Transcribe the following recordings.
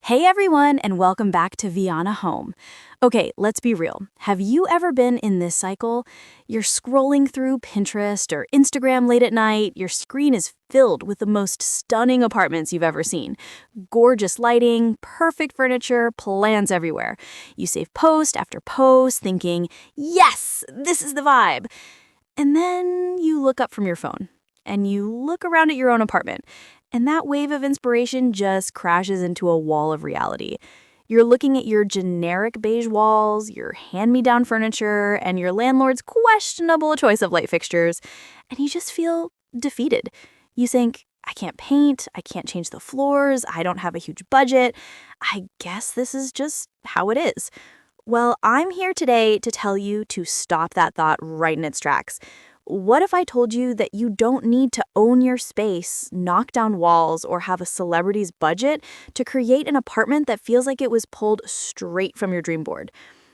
Hey everyone, and welcome back to Viana Home. Okay, let's be real. Have you ever been in this cycle? You're scrolling through Pinterest or Instagram late at night, your screen is filled with the most stunning apartments you've ever seen. Gorgeous lighting, perfect furniture, plans everywhere. You save post after post thinking, yes, this is the vibe. And then you look up from your phone and you look around at your own apartment. And that wave of inspiration just crashes into a wall of reality. You're looking at your generic beige walls, your hand-me-down furniture, and your landlord's questionable choice of light fixtures, and you just feel defeated. You think, I can't paint, I can't change the floors, I don't have a huge budget. I guess this is just how it is. Well, I'm here today to tell you to stop that thought right in its tracks. What if I told you that you don't need to own your space, knock down walls, or have a celebrity's budget to create an apartment that feels like it was pulled straight from your dream board?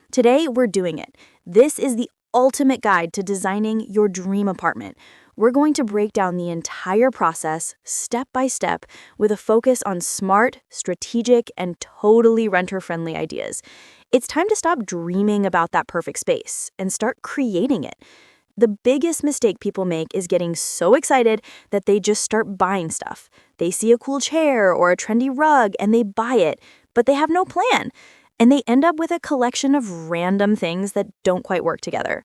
Today, we're doing it. This is the ultimate guide to designing your dream apartment. We're going to break down the entire process, step by step, with a focus on smart, strategic, and totally renter-friendly ideas. It's time to stop dreaming about that perfect space and start creating it. The biggest mistake people make is getting so excited that they just start buying stuff. They see a cool chair or a trendy rug and they buy it, but they have no plan. And they end up with a collection of random things that don't quite work together.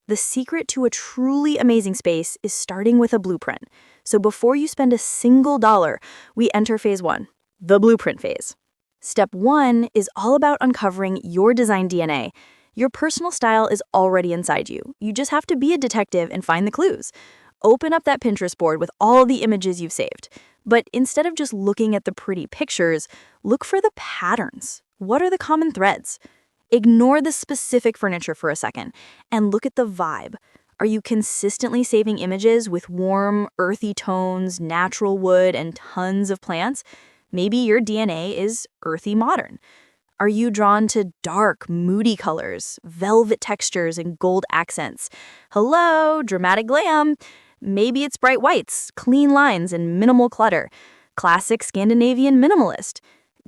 The secret to a truly amazing space is starting with a blueprint. So before you spend a single dollar, we enter phase 1, the blueprint phase. Step 1 is all about uncovering your design DNA. Your personal style is already inside you. You just have to be a detective and find the clues. Open up that Pinterest board with all the images you've saved. But instead of just looking at the pretty pictures, look for the patterns. What are the common threads? Ignore the specific furniture for a second and look at the vibe. Are you consistently saving images with warm, earthy tones, natural wood, and tons of plants? Maybe your DNA is earthy modern. Are you drawn to dark, moody colors, velvet textures, and gold accents? Hello, dramatic glam. Maybe it's bright whites, clean lines, and minimal clutter. Classic Scandinavian minimalist.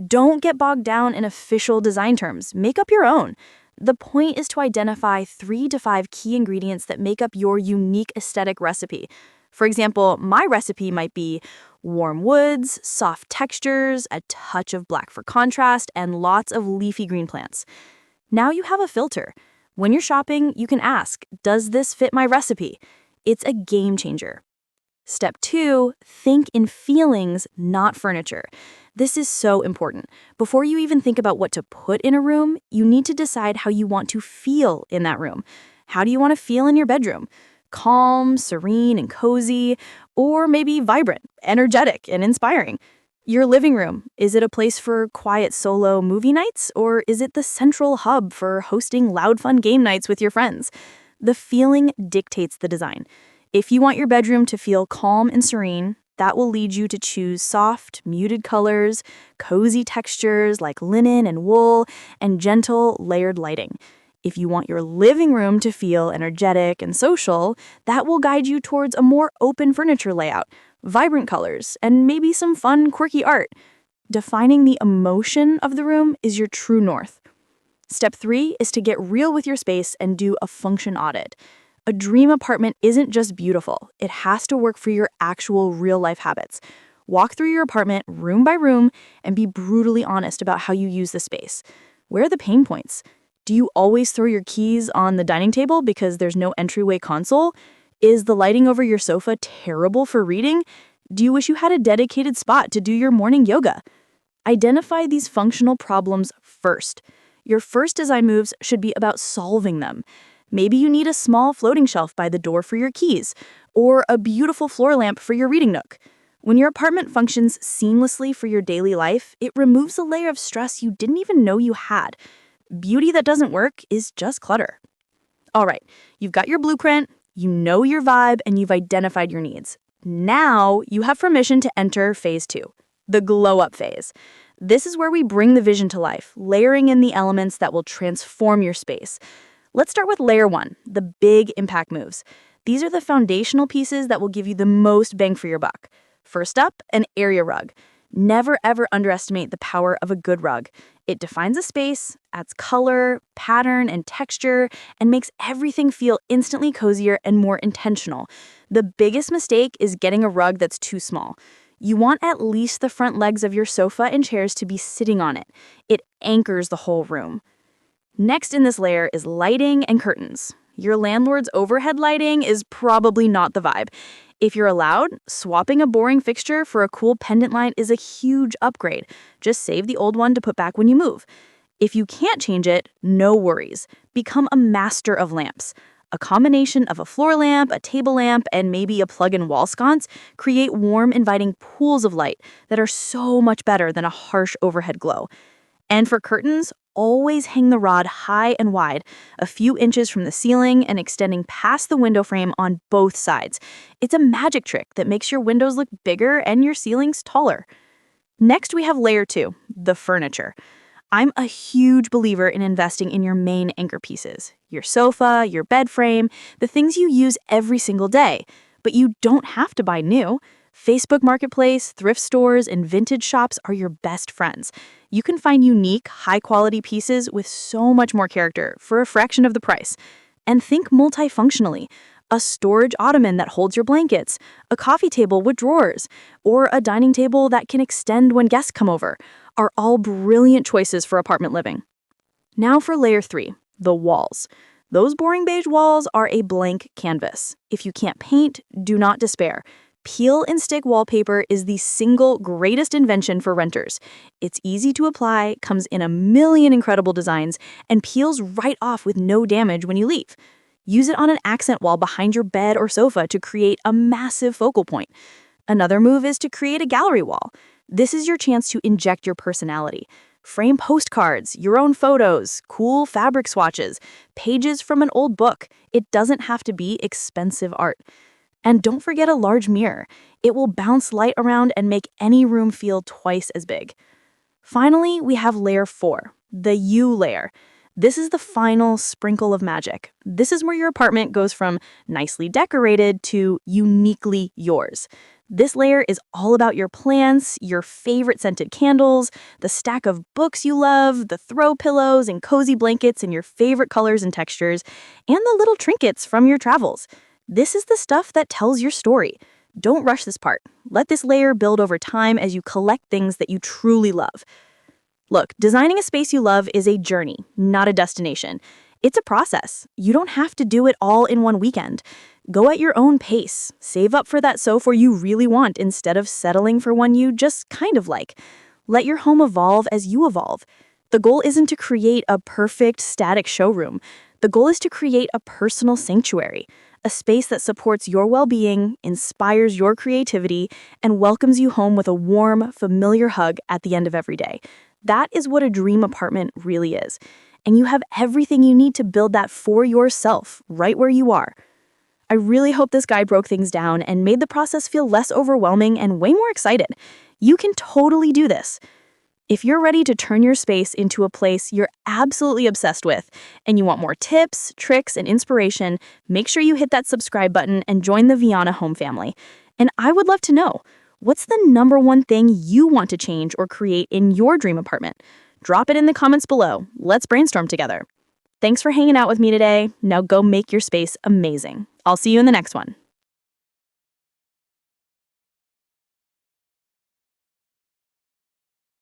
Don't get bogged down in official design terms. Make up your own. The point is to identify 3 to 5 key ingredients that make up your unique aesthetic recipe. For example, my recipe might be warm woods, soft textures, a touch of black for contrast, and lots of leafy green plants. Now you have a filter. When you're shopping, you can ask, does this fit my recipe? It's a game changer. Step 2, think in feelings, not furniture. This is so important. Before you even think about what to put in a room, you need to decide how you want to feel in that room. How do you want to feel in your bedroom? Calm, serene, and cozy, or maybe vibrant, energetic, and inspiring. Your living room, is it a place for quiet solo movie nights, or is it the central hub for hosting loud fun game nights with your friends? The feeling dictates the design. If you want your bedroom to feel calm and serene, that will lead you to choose soft, muted colors, cozy textures like linen and wool, and gentle, layered lighting. If you want your living room to feel energetic and social, that will guide you towards a more open furniture layout, vibrant colors, and maybe some fun, quirky art. Defining the emotion of the room is your true north. Step 3 is to get real with your space and do a function audit. A dream apartment isn't just beautiful, it has to work for your actual real-life habits. Walk through your apartment room by room and be brutally honest about how you use the space. Where are the pain points? Do you always throw your keys on the dining table because there's no entryway console? Is the lighting over your sofa terrible for reading? Do you wish you had a dedicated spot to do your morning yoga? Identify these functional problems first. Your first design moves should be about solving them. Maybe you need a small floating shelf by the door for your keys, or a beautiful floor lamp for your reading nook. When your apartment functions seamlessly for your daily life, it removes a layer of stress you didn't even know you had. Beauty that doesn't work is just clutter. All right, you've got your blueprint, you know your vibe, and you've identified your needs. Now you have permission to enter phase 2, the glow-up phase. This is where we bring the vision to life, layering in the elements that will transform your space. Let's start with layer 1, the big impact moves. These are the foundational pieces that will give you the most bang for your buck. First up, an area rug. Never ever underestimate the power of a good rug. It defines a space, adds color, pattern, and texture, and makes everything feel instantly cozier and more intentional. The biggest mistake is getting a rug that's too small. You want at least the front legs of your sofa and chairs to be sitting on it. It anchors the whole room. Next in this layer is lighting and curtains. Your landlord's overhead lighting is probably not the vibe. If you're allowed, swapping a boring fixture for a cool pendant light is a huge upgrade. Just save the old one to put back when you move. If you can't change it, no worries. Become a master of lamps. A combination of a floor lamp, a table lamp, and maybe a plug-in wall sconce create warm, inviting pools of light that are so much better than a harsh overhead glow. And for curtains, always hang the rod high and wide, a few inches from the ceiling and extending past the window frame on both sides. It's a magic trick that makes your windows look bigger and your ceilings taller. Next, we have layer 2, the furniture. I'm a huge believer in investing in your main anchor pieces, your sofa, your bed frame, the things you use every single day. But you don't have to buy new. Facebook Marketplace, thrift stores, and vintage shops are your best friends. You can find unique, high-quality pieces with so much more character for a fraction of the price. And think multifunctionally. A storage ottoman that holds your blankets, a coffee table with drawers, or a dining table that can extend when guests come over are all brilliant choices for apartment living. Now for layer 3, the walls. Those boring beige walls are a blank canvas. If you can't paint, do not despair. Peel and stick wallpaper is the single greatest invention for renters. It's easy to apply, comes in a million incredible designs, and peels right off with no damage when you leave. Use it on an accent wall behind your bed or sofa to create a massive focal point. Another move is to create a gallery wall. This is your chance to inject your personality. Frame postcards, your own photos, cool fabric swatches, pages from an old book. It doesn't have to be expensive art. And don't forget a large mirror. It will bounce light around and make any room feel twice as big. Finally, we have layer 4, the U layer. This is the final sprinkle of magic. This is where your apartment goes from nicely decorated to uniquely yours. This layer is all about your plants, your favorite scented candles, the stack of books you love, the throw pillows and cozy blankets in your favorite colors and textures, and the little trinkets from your travels. This is the stuff that tells your story. Don't rush this part. Let this layer build over time as you collect things that you truly love. Look, designing a space you love is a journey, not a destination. It's a process. You don't have to do it all in one weekend. Go at your own pace. Save up for that sofa you really want instead of settling for one you just kind of like. Let your home evolve as you evolve. The goal isn't to create a perfect, static showroom. The goal is to create a personal sanctuary, a space that supports your well-being, inspires your creativity, and welcomes you home with a warm, familiar hug at the end of every day. That is what a dream apartment really is. And you have everything you need to build that for yourself, right where you are. I really hope this guide broke things down and made the process feel less overwhelming and way more excited. You can totally do this. If you're ready to turn your space into a place you're absolutely obsessed with, and you want more tips, tricks, and inspiration, make sure you hit that subscribe button and join the Viana Home family. And I would love to know, what's the number one thing you want to change or create in your dream apartment? Drop it in the comments below. Let's brainstorm together. Thanks for hanging out with me today. Now go make your space amazing. I'll see you in the next one.